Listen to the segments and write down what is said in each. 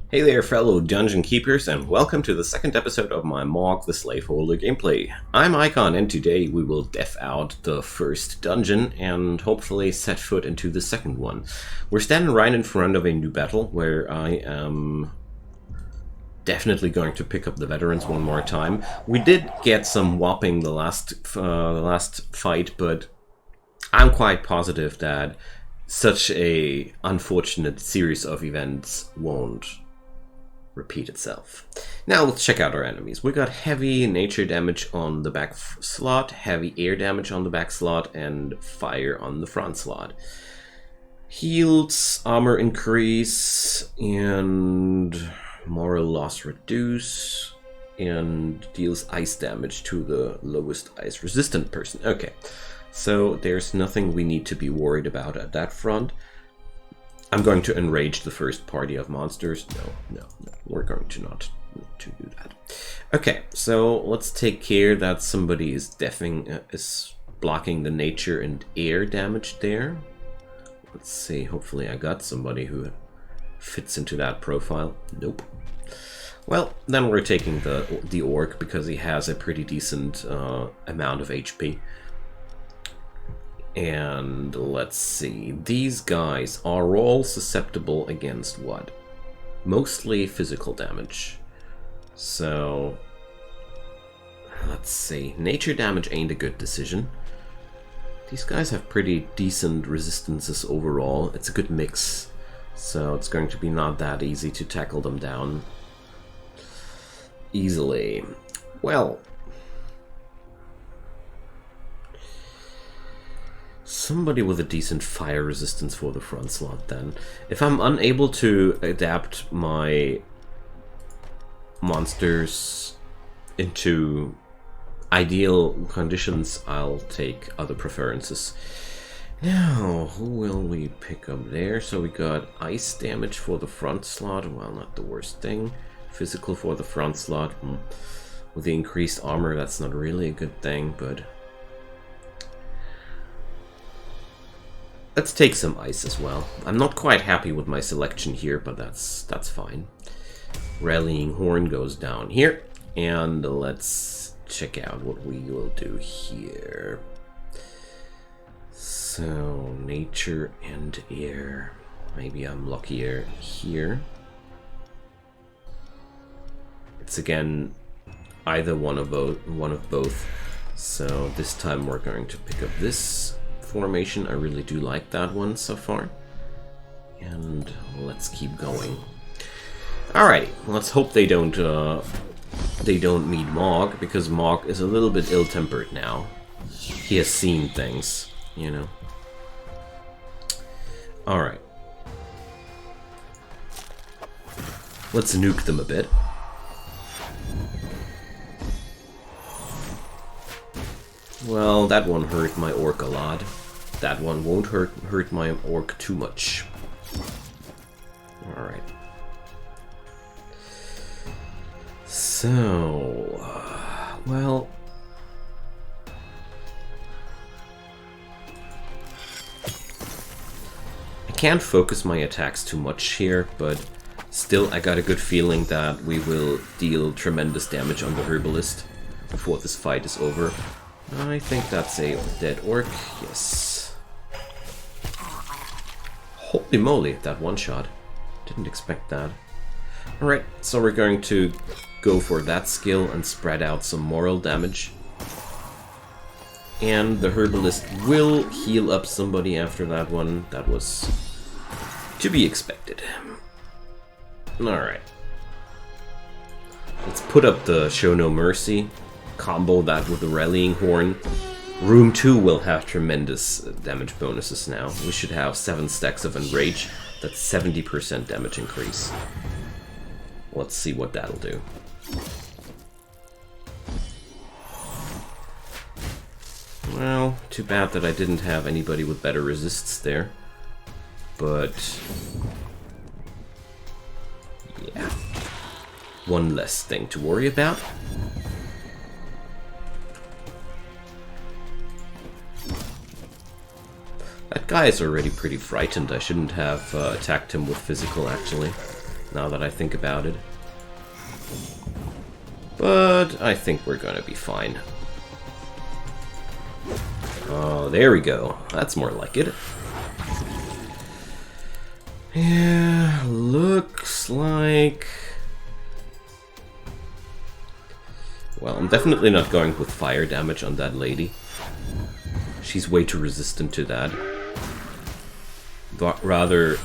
Hey there, fellow dungeon keepers, and welcome to the second episode of my Maug the Slaveholder gameplay. I'm Icon, and today we will def out the first dungeon and hopefully set foot into the second one. We're standing right in front of a new battle where I am definitely going to pick up the veterans one more time. We did get some whopping the last fight, but I'm quite positive that such a unfortunate series of events won't repeat itself. Now let's check out our enemies. We got heavy nature damage on the back slot, heavy air damage on the back slot, and fire on the front slot. Heals, armor increase, and moral loss reduce, and deals ice damage to the lowest ice resistant person. Okay, so there's nothing we need to be worried about at that front. I'm going to enrage the first party of monsters. No, we're going to not to do that. Okay, so let's take care that somebody is is blocking the nature and air damage there. Let's see, hopefully I got somebody who fits into that profile. Nope. Well, then we're taking the orc because he has a pretty decent amount of HP. And let's see, these guys are all susceptible against what? Mostly physical damage. So, let's see, nature damage ain't a good decision. These guys have pretty decent resistances overall. It's a good mix, so it's going to be not that easy to tackle them down easily. Well, somebody with a decent fire resistance for the front slot then. If I'm unable to adapt my monsters into ideal conditions, I'll take other preferences. Now, who will we pick up there? So we got ice damage for the front slot. Well, not the worst thing. Physical for the front slot. With the increased armor, that's not really a good thing, but let's take some ice as well. I'm not quite happy with my selection here, but that's fine. Rallying Horn goes down here, and let's check out what we will do here. So, nature and air. Maybe I'm luckier here. It's again either one of both. So this time we're going to pick up this formation. I really do like that one so far, and let's keep going. Alrighty, let's hope they don't meet Maug, because Maug is a little bit ill-tempered now. He has seen things, you know. Alright, let's nuke them a bit. Well, that one hurt my orc a lot. That one won't hurt my orc too much. Alright. So, well, I can't focus my attacks too much here, but still I got a good feeling that we will deal tremendous damage on the herbalist before this fight is over. I think that's a dead orc, yes. Holy moly, that one shot. Didn't expect that. Alright, so we're going to go for that skill and spread out some moral damage. And the herbalist will heal up somebody after that one. That was to be expected. Alright. Let's put up the Show No Mercy. Combo that with the Rallying Horn. Room 2 will have tremendous damage bonuses now. We should have 7 stacks of Enrage. That's 70% damage increase. Let's see what that'll do. Well, too bad that I didn't have anybody with better resists there. But yeah. One less thing to worry about. That guy is already pretty frightened. I shouldn't have attacked him with physical, actually. now that I think about it. But I think we're gonna be fine. Oh, there we go. That's more like it. Yeah, looks like... Well, I'm definitely not going with fire damage on that lady. She's way too resistant to that. But rather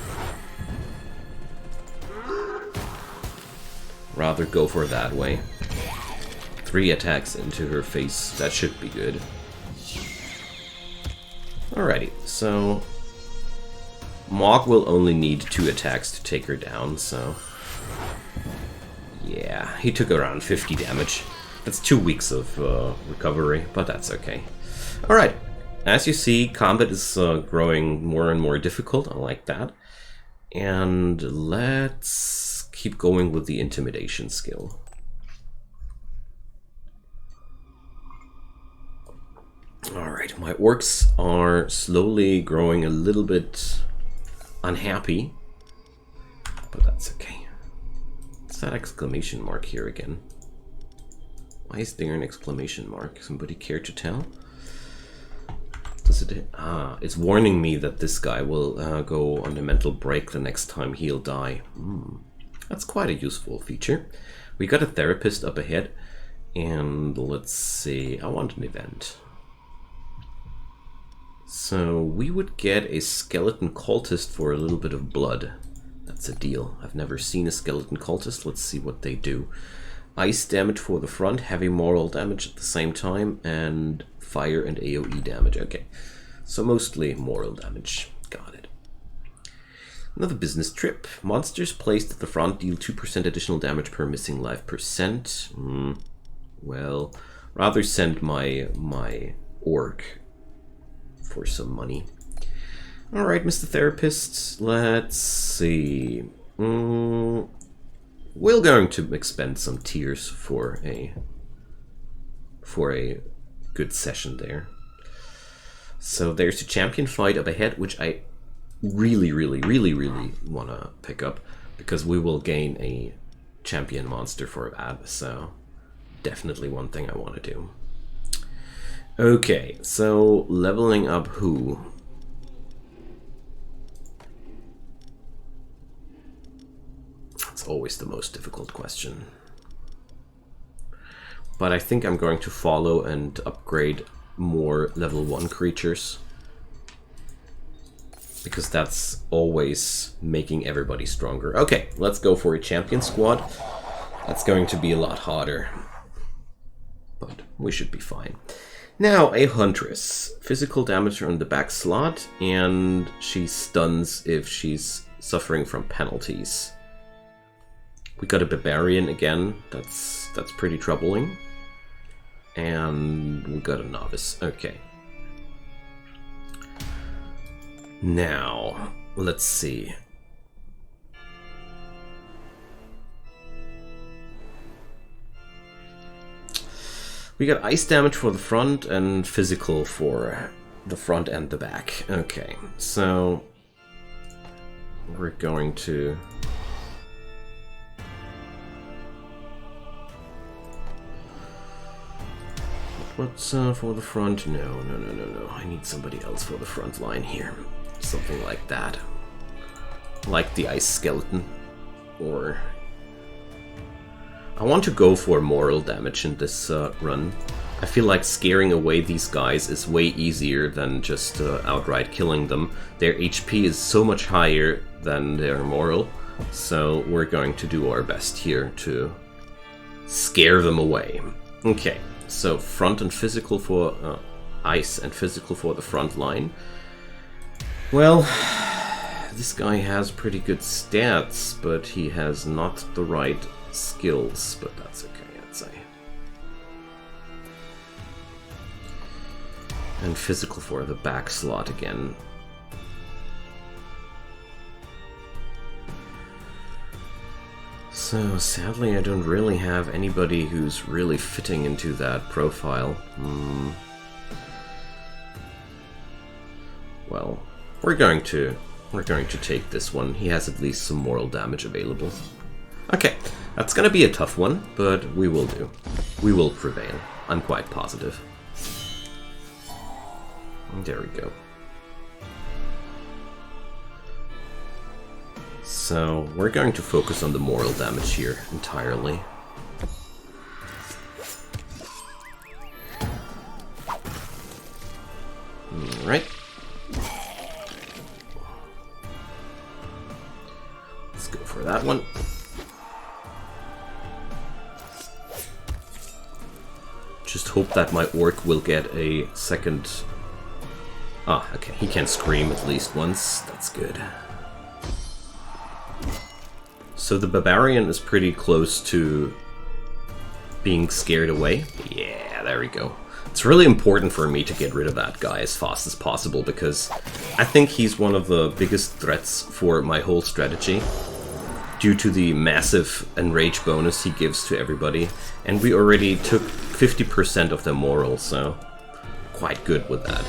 go for that way. 3 attacks into her face, that should be good. Alrighty, so Maug will only need 2 attacks to take her down, so yeah, he took around 50 damage. That's 2 weeks of recovery, but that's okay. Alright, as you see, combat is growing more and more difficult. I like that. And let's keep going with the intimidation skill. Alright, my orcs are slowly growing a little bit unhappy, but that's okay. What's that exclamation mark here again? Why is there an exclamation mark? Somebody care to tell? Does it? Ah, it's warning me that this guy will go on a mental break the next time he'll die. That's quite a useful feature. We got a therapist up ahead, and let's see, I want an event. So we would get a skeleton cultist for a little bit of blood. That's a deal. I've never seen a skeleton cultist. Let's see what they do. Ice damage for the front, heavy moral damage at the same time, and fire and AoE damage. Okay, so mostly moral damage. Got it. Another business trip. Monsters placed at the front deal 2% additional damage per missing life percent. Well, rather send my orc for some money. Alright, Mr. Therapist, let's see. We're going to expend some tears for a good session there. So there's a champion fight up ahead, which I really want to pick up, because we will gain a champion monster for that, so definitely one thing I want to do. Okay, so leveling up who? It's always the most difficult question. But I think I'm going to follow and upgrade more level 1 creatures, because that's always making everybody stronger. Okay, let's go for a champion squad. That's going to be a lot harder, but we should be fine. Now, a huntress. Physical damage on the back slot, and she stuns if she's suffering from penalties. We got a barbarian again. That's pretty troubling. And we got a novice. Okay. Now, let's see. We got ice damage for the front and physical for the front and the back. Okay, so we're going to... What's for the front? No. I need somebody else for the front line here. Something like that. Like the ice skeleton. Or... I want to go for moral damage in this run. I feel like scaring away these guys is way easier than just outright killing them. Their HP is so much higher than their moral, so we're going to do our best here to scare them away. Okay, so front and physical for ice and physical for the front line. Well, this guy has pretty good stats, but he has not the right skills, but that's okay, I'd say. And physical for the back slot again. So sadly I don't really have anybody who's really fitting into that profile. Well, we're going to take this one. He has at least some moral damage available. Okay, that's gonna be a tough one, but we will do. We will prevail. I'm quite positive. There we go. So, we're going to focus on the moral damage here entirely. Alright. Let's go for that one. Just hope that my orc will get a second... Ah, okay, he can scream at least once. That's good. So the barbarian is pretty close to being scared away. Yeah, there we go. It's really important for me to get rid of that guy as fast as possible, because I think he's one of the biggest threats for my whole strategy, due to the massive enrage bonus he gives to everybody. And we already took 50% of the moral, so quite good with that.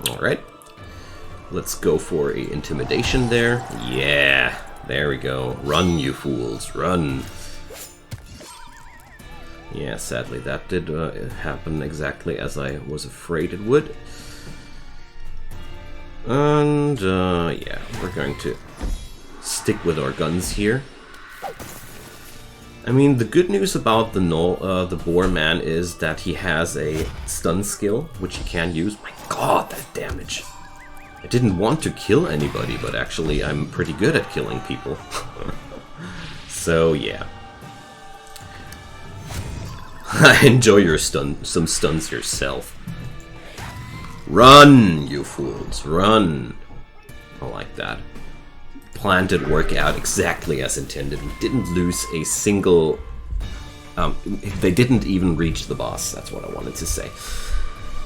Alright. Let's go for a intimidation there. Yeah, there we go. Run, you fools, run. Yeah, sadly that did happen exactly as I was afraid it would. And yeah, we're going to stick with our guns here. I mean, the good news about the Boar Man is that he has a stun skill, which he can use. My god, that damage! I didn't want to kill anybody, but actually I'm pretty good at killing people. So yeah. Enjoy your some stuns yourself. Run, you fools, run! I like that. Plan did work out exactly as intended. We didn't lose a single... they didn't even reach the boss, that's what I wanted to say.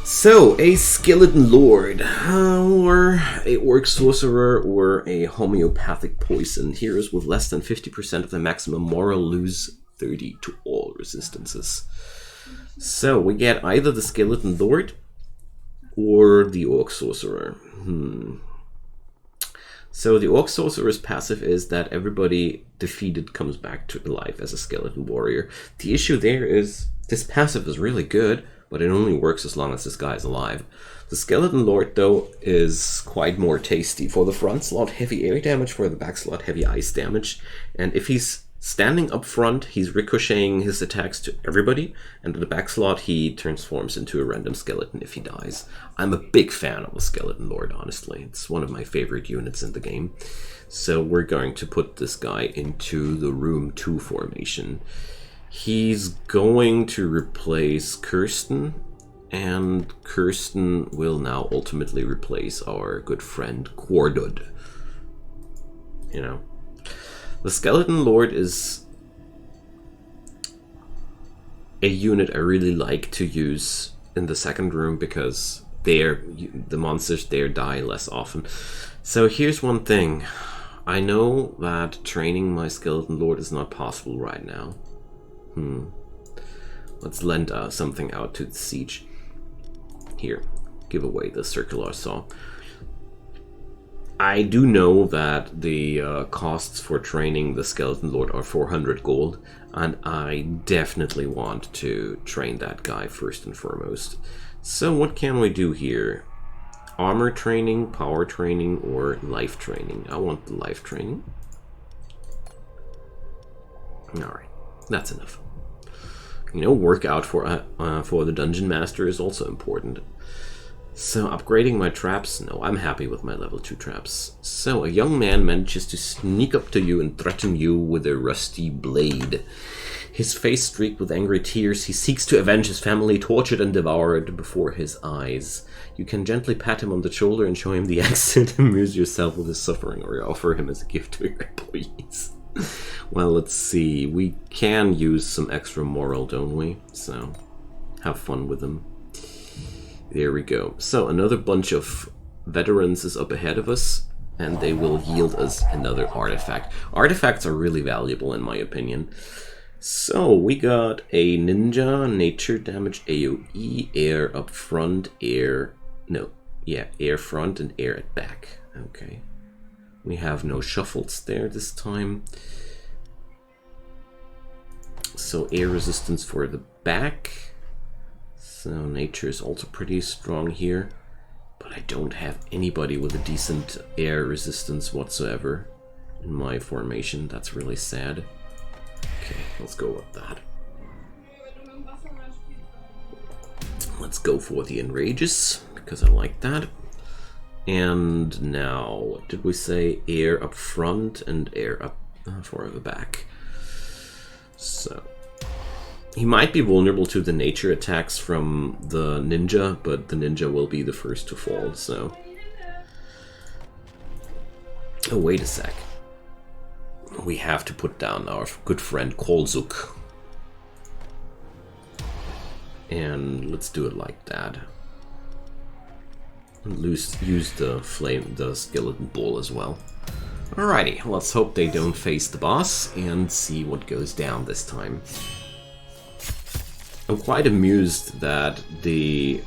So, a Skeleton Lord, or a Orc Sorcerer, or a Homeopathic Poison. Heroes with less than 50% of the maximum moral lose 30 to all resistances. So, we get either the Skeleton Lord, or the Orc Sorcerer. So the Orc Sorcerer's passive is that everybody defeated comes back to life as a Skeleton Warrior. The issue there is, this passive is really good, but it only works as long as this guy is alive. The Skeleton Lord, though, is quite more tasty. For the front slot, heavy air damage, for the back slot, heavy ice damage. And if he's standing up front, he's ricocheting his attacks to everybody, and in the back slot, he transforms into a random skeleton if he dies. I'm a big fan of the Skeleton Lord, honestly. It's one of my favorite units in the game. So we're going to put this guy into the Room 2 formation. He's going to replace Kirsten, and Kirsten will now ultimately replace our good friend Quordud. You know, the Skeleton Lord is a unit I really like to use in the second room because the monsters there die less often. So here's one thing. I know that training my Skeleton Lord is not possible right now. Let's lend something out to the siege. Here, give away the circular saw. I do know that the costs for training the Skeleton Lord are 400 gold, and I definitely want to train that guy first and foremost. So what can we do here? Armor training, power training, or life training? I want the life training. Alright, that's enough. You know, workout for the Dungeon Master is also important. So, upgrading my traps? No, I'm happy with my level 2 traps. So, a young man manages to sneak up to you and threaten you with a rusty blade. His face streaked with angry tears, he seeks to avenge his family, tortured and devoured before his eyes. You can gently pat him on the shoulder and show him the axe and amuse yourself with his suffering, or offer him as a gift to your employees. Well, let's see. We can use some extra moral, don't we? So, have fun with them. There we go. So, another bunch of veterans is up ahead of us, and they will yield us another artifact. Artifacts are really valuable, in my opinion. So, we got a ninja, nature damage, AoE, air up front, air... No, yeah, air front and air at back. Okay. We have no shuffles there this time. So air resistance for the back. So nature is also pretty strong here. But I don't have anybody with a decent air resistance whatsoever in my formation. That's really sad. Okay, let's go with that. Let's go for the Enrages, because I like that. And now, what did we say? Air up front and air up for the back. So, he might be vulnerable to the nature attacks from the ninja, but the ninja will be the first to fall, so... Oh, wait a sec. We have to put down our good friend Kolzuk. And let's do it like that. And use the skeleton ball as well. Alrighty, let's hope they don't face the boss and see what goes down this time. I'm quite amused that the...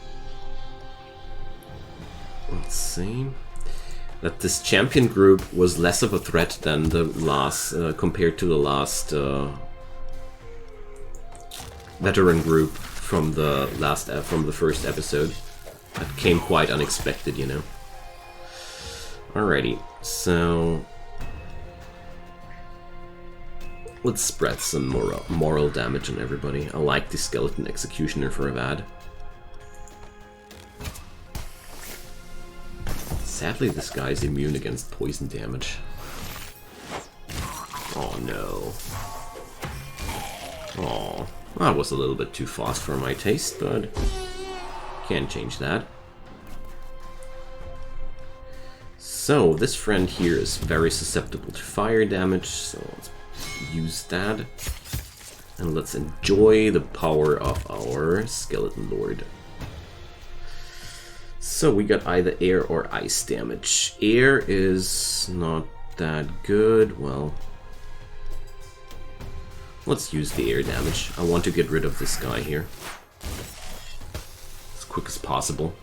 Let's see... That this champion group was less of a threat than the last, compared to the last veteran group from the first episode. That came quite unexpected, you know. Alrighty, so let's spread some moral damage on everybody. I like the skeleton executioner for that. Sadly, this guy is immune against poison damage. Oh no. Oh, that was a little bit too fast for my taste, but can't change that. So, this friend here is very susceptible to fire damage, so let's use that. And let's enjoy the power of our Skeleton Lord. So we got either air or ice damage. Air is not that good. Well, let's use the air damage. I want to get rid of this guy here as quick as possible.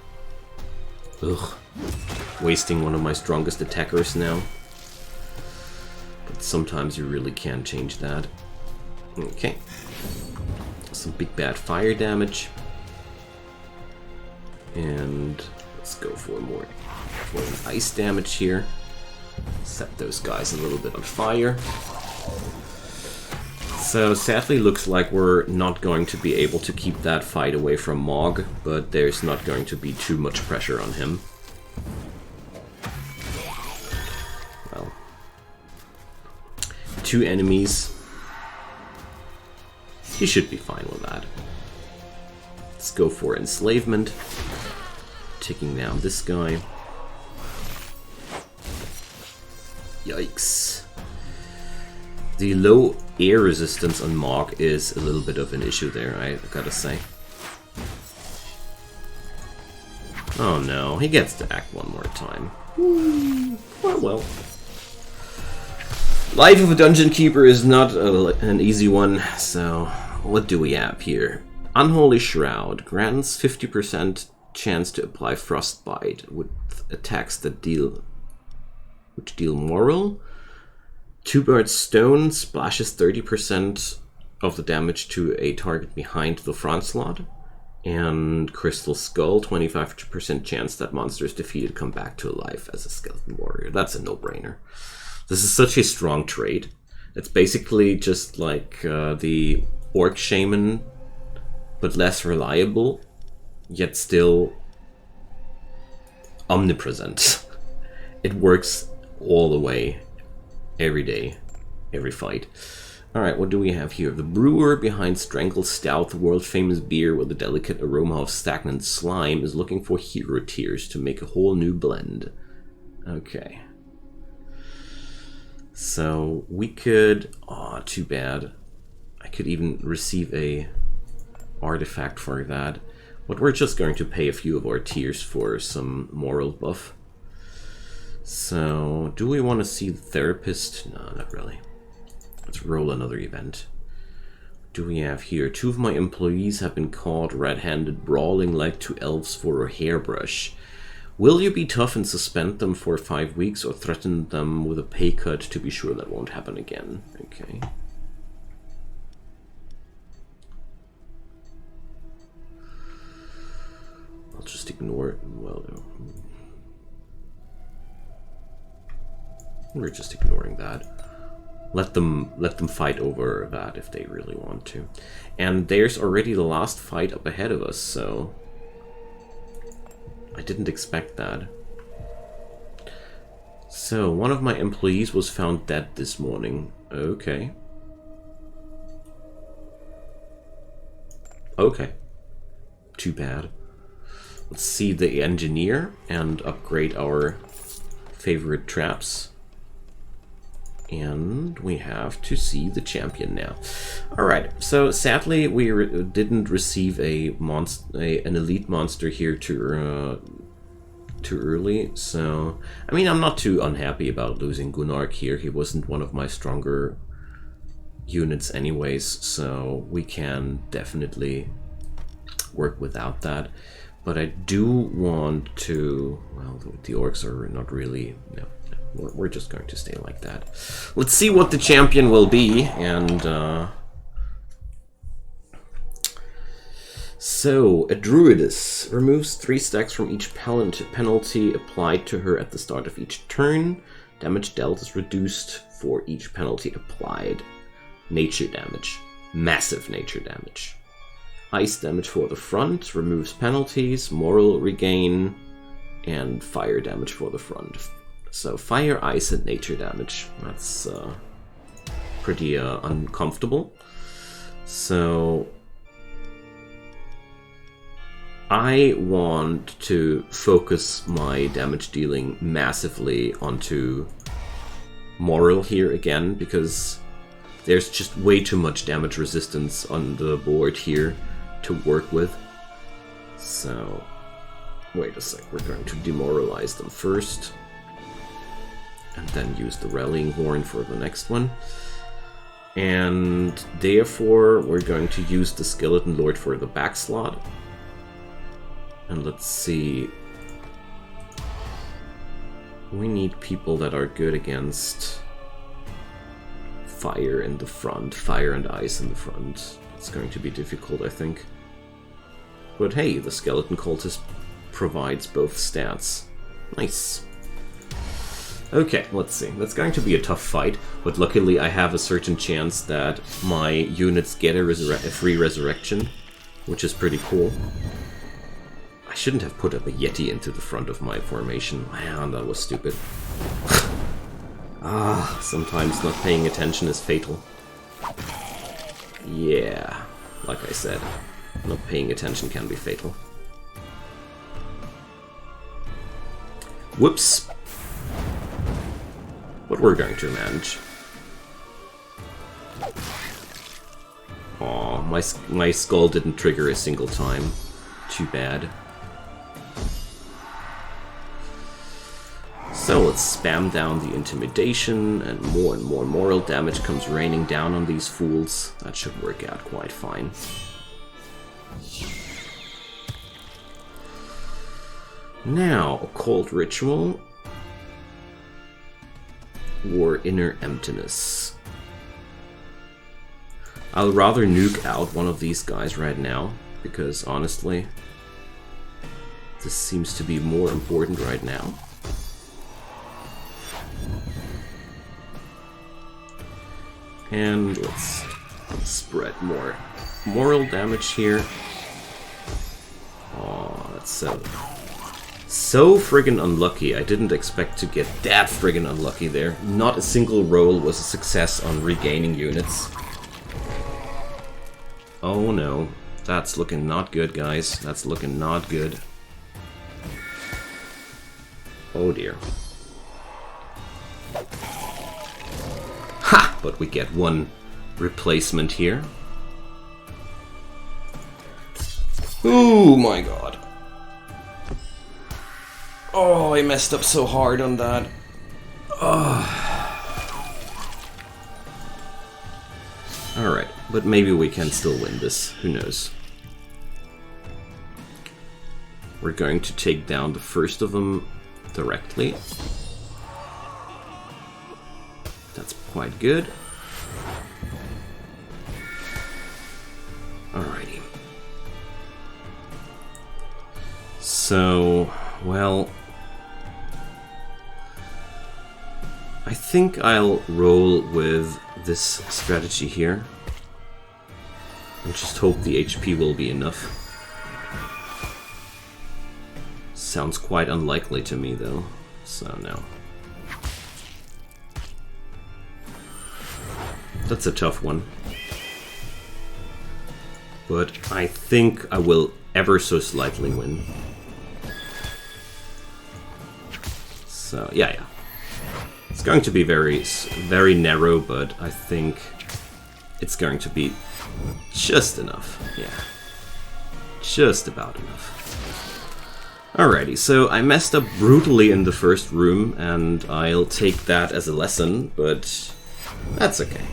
Ugh, wasting one of my strongest attackers now. But sometimes you really can't change that. Okay, some big bad fire damage. And let's go for more ice damage here. Set those guys a little bit on fire. So sadly looks like we're not going to be able to keep that fight away from Maug, but there's not going to be too much pressure on him. Well, 2 enemies. He should be fine with that. Let's go for enslavement. Taking down this guy. Yikes. The low air resistance on Maug is a little bit of an issue there, I gotta say. Oh no, he gets to act one more time. Oh well. Life of a dungeon keeper is not an easy one, so what do we have here? Unholy Shroud grants 50% chance to apply Frostbite with attacks that deal moral. 2-Bird Stone splashes 30% of the damage to a target behind the front slot. And Crystal Skull, 25% chance that monsters defeated come back to life as a skeleton warrior. That's a no-brainer. This is such a strong trait. It's basically just like the Orc Shaman, but less reliable, yet still omnipresent. It works all the way, every day, every fight. Alright, what do we have here? The brewer behind Strangled Stout, the world-famous beer with a delicate aroma of stagnant slime, is looking for hero tears to make a whole new blend. Okay. So, we could... Aw, too bad. I could even receive a artifact for that. But we're just going to pay a few of our tears for some moral buff. So, do we want to see the therapist? No, not really. Let's roll another event. What do we have here? 2 of my employees have been caught red-handed brawling like 2 elves for a hairbrush. Will you be tough and suspend them for 5 weeks or threaten them with a pay cut to be sure that won't happen again? Okay. I'll just ignore it. Well, we're just ignoring that. Let them fight over that if they really want to. And there's already the last fight up ahead of us, so I didn't expect that. So, one of my employees was found dead this morning. Okay. Okay. Too bad. Let's see the engineer and upgrade our favorite traps. And we have to see the champion now. Alright, so sadly we didn't receive an elite monster here too early. So, I mean, I'm not too unhappy about losing Gunark here. He wasn't one of my stronger units anyways, so we can definitely work without that. But I do want to... Well, the orcs are not really... No. We're just going to stay like that. Let's see what the champion will be, and so, a druidess removes 3 stacks from each penalty applied to her at the start of each turn. Damage dealt is reduced for each penalty applied. Nature damage. Massive nature damage. Ice damage for the front, removes penalties, moral regain, and fire damage for the front. So fire, ice, and nature damage. That's pretty uncomfortable. So I want to focus my damage dealing massively onto moral here again, because there's just way too much damage resistance on the board here to work with. So wait a sec, we're going to demoralize them first. And then use the Rallying Horn for the next one. And therefore, we're going to use the Skeleton Lord for the back slot. And let's see. We need people that are good against fire in the front, fire and ice in the front. It's going to be difficult, I think. But hey, the Skeleton Cultist provides both stats. Nice. Okay, let's see. That's going to be a tough fight, but luckily I have a certain chance that my units get a free resurrection, which is pretty cool. I shouldn't have put up a Yeti into the front of my formation. Man, that was stupid. Sometimes not paying attention is fatal. Yeah, like I said, not paying attention can be fatal. Whoops. But we're going to manage. Aw, my skull didn't trigger a single time. Too bad. So let's spam down the intimidation, and more moral damage comes raining down on these fools. That should work out quite fine. Now, Occult Ritual. Or Inner Emptiness. I'll rather nuke out one of these guys right now, because honestly, this seems to be more important right now. And let's spread more moral damage here. Oh, that's so friggin' unlucky. I didn't expect to get that friggin' unlucky there. Not a single roll was a success on regaining units. Oh no. That's looking not good, guys. That's looking not good. Oh dear. Ha! But we get one replacement here. Oh my god. Oh, I messed up so hard on that. Alright, but maybe we can still win this. Who knows? We're going to take down the first of them directly. That's quite good. Alrighty. So, well, I think I'll roll with this strategy here. And just hope the HP will be enough. Sounds quite unlikely to me though, so no. That's a tough one. But I think I will ever so slightly win. So, yeah. It's going to be very narrow, but I think it's going to be just enough. Yeah. Just about enough. Alrighty, so I messed up brutally in the first room, and I'll take that as a lesson, but that's okay.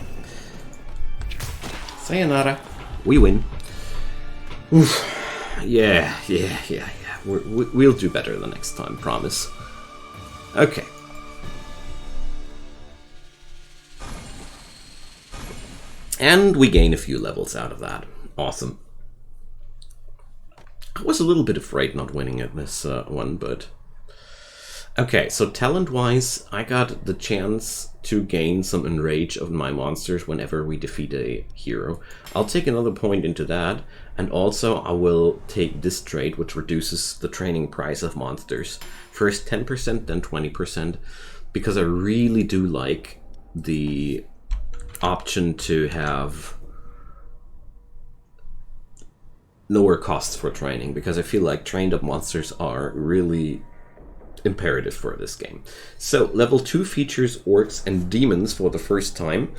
Sayonara. We win. Oof. Yeah. We'll do better the next time, promise. Okay. And we gain a few levels out of that. Awesome. I was a little bit afraid not winning at this one, but... Okay, so talent-wise, I got the chance to gain some enrage of my monsters whenever we defeat a hero. I'll take another point into that, and also I will take this trait, which reduces the training price of monsters. First 10%, then 20%, because I really do like the option to have lower costs for training, because I feel like trained up monsters are really imperative for this game. So level 2 features orcs and demons for the first time.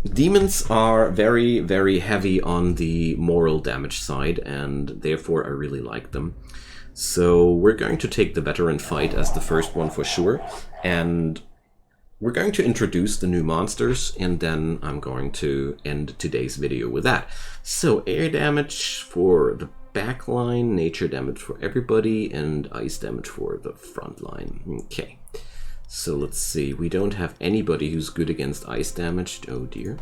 Demons are very, very heavy on the moral damage side, and therefore I really like them. So we're going to take the veteran fight as the first one for sure, and we're going to introduce the new monsters, and then I'm going to end today's video with that. So air damage for the backline, nature damage for everybody, and ice damage for the front line. Okay, so let's see. We don't have anybody who's good against ice damage. Oh dear.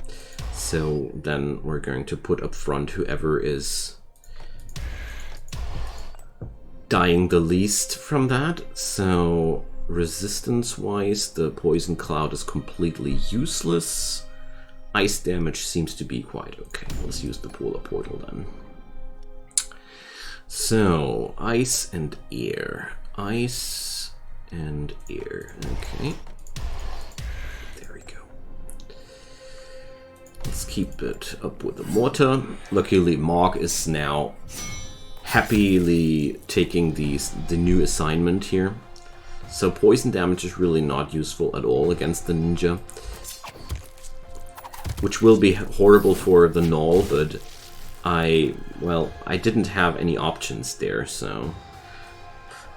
So then we're going to put up front whoever is dying the least from that. So resistance-wise, the poison cloud is completely useless. Ice damage seems to be quite okay. Let's use the polar portal then. So, ice and air. Ice and air. Okay. There we go. Let's keep it up with the mortar. Luckily, Maug is now happily taking the new assignment here. So poison damage is really not useful at all against the ninja, which will be horrible for the Gnoll, but I didn't have any options there, so...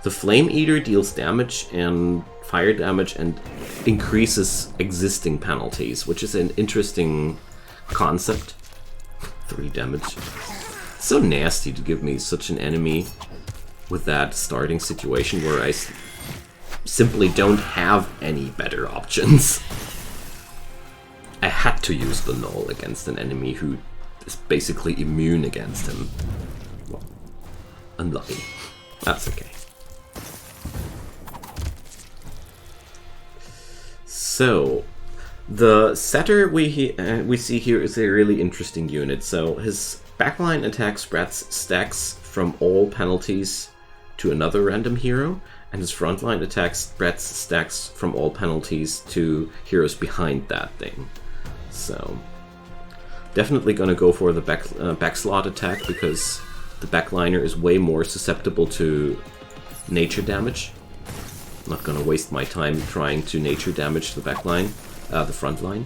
The Flame Eater deals damage and fire damage and increases existing penalties, which is an interesting concept. 3 damage. So nasty to give me such an enemy with that starting situation where I simply don't have any better options. I had to use the Gnoll against an enemy who is basically immune against him. Well, unlucky. That's okay. So, the setter we see here is a really interesting unit. So his backline attack spreads stacks from all penalties to another random hero, and his frontline attack spreads stacks from all penalties to heroes behind that thing. So, definitely gonna go for the backslot attack, because the backliner is way more susceptible to nature damage. I'm not gonna waste my time trying to nature damage the backline, the front line.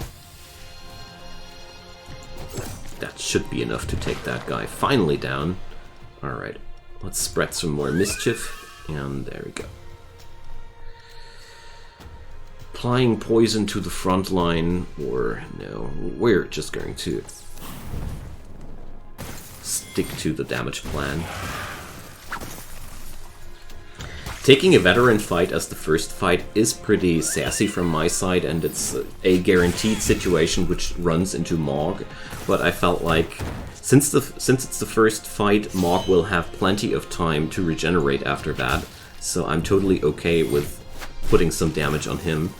That should be enough to take that guy finally down. Alright, let's spread some more mischief, and there we go. Applying poison to the front line, or no, we're just going to stick to the damage plan. Taking a veteran fight as the first fight is pretty sassy from my side, and it's a guaranteed situation which runs into Maug, but I felt like since it's the first fight, Maug will have plenty of time to regenerate after that, so I'm totally okay with putting some damage on him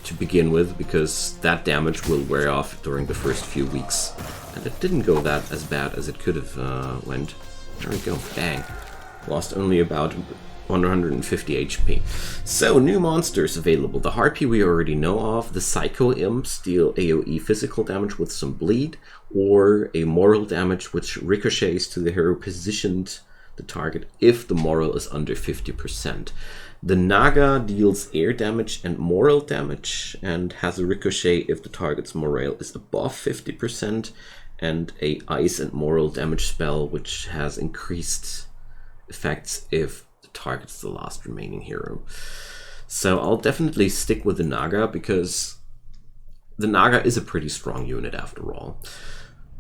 to begin with, because that damage will wear off during the first few weeks. And it didn't go that as bad as it could have went. There we go, bang. Lost only about 150 HP. So, new monsters available. The Harpy we already know of. The Psycho Imps deal AoE physical damage with some bleed, or a moral damage which ricochets to the hero positioned the target if the moral is under 50%. The Naga deals air damage and moral damage, and has a ricochet if the target's morale is above 50%, and a ice and moral damage spell which has increased effects if targets the last remaining hero. So I'll definitely stick with the Naga, because the Naga is a pretty strong unit after all.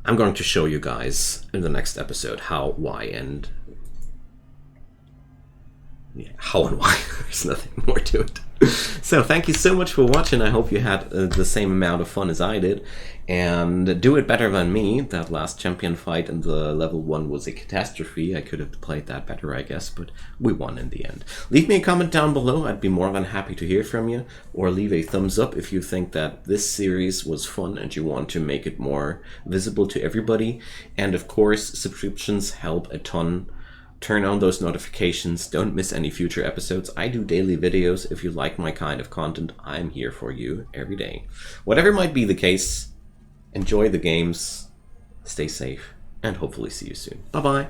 I'm going to show you guys in the next episode how, why, and why. There's nothing more to it. So thank you so much for watching. I hope you had the same amount of fun as I did, and do it better than me. That last champion fight in the level 1 was a catastrophe. I could have played that better, I guess, but we won in the end. Leave me a comment down below. I'd be more than happy to hear from you, or leave a thumbs up if you think that this series was fun and you want to make it more visible to everybody. And of course, subscriptions help a ton. Turn on those notifications, don't miss any future episodes. I do daily videos. If you like my kind of content, I'm here for you every day. Whatever might be the case, enjoy the games, stay safe, and hopefully see you soon. Bye-bye.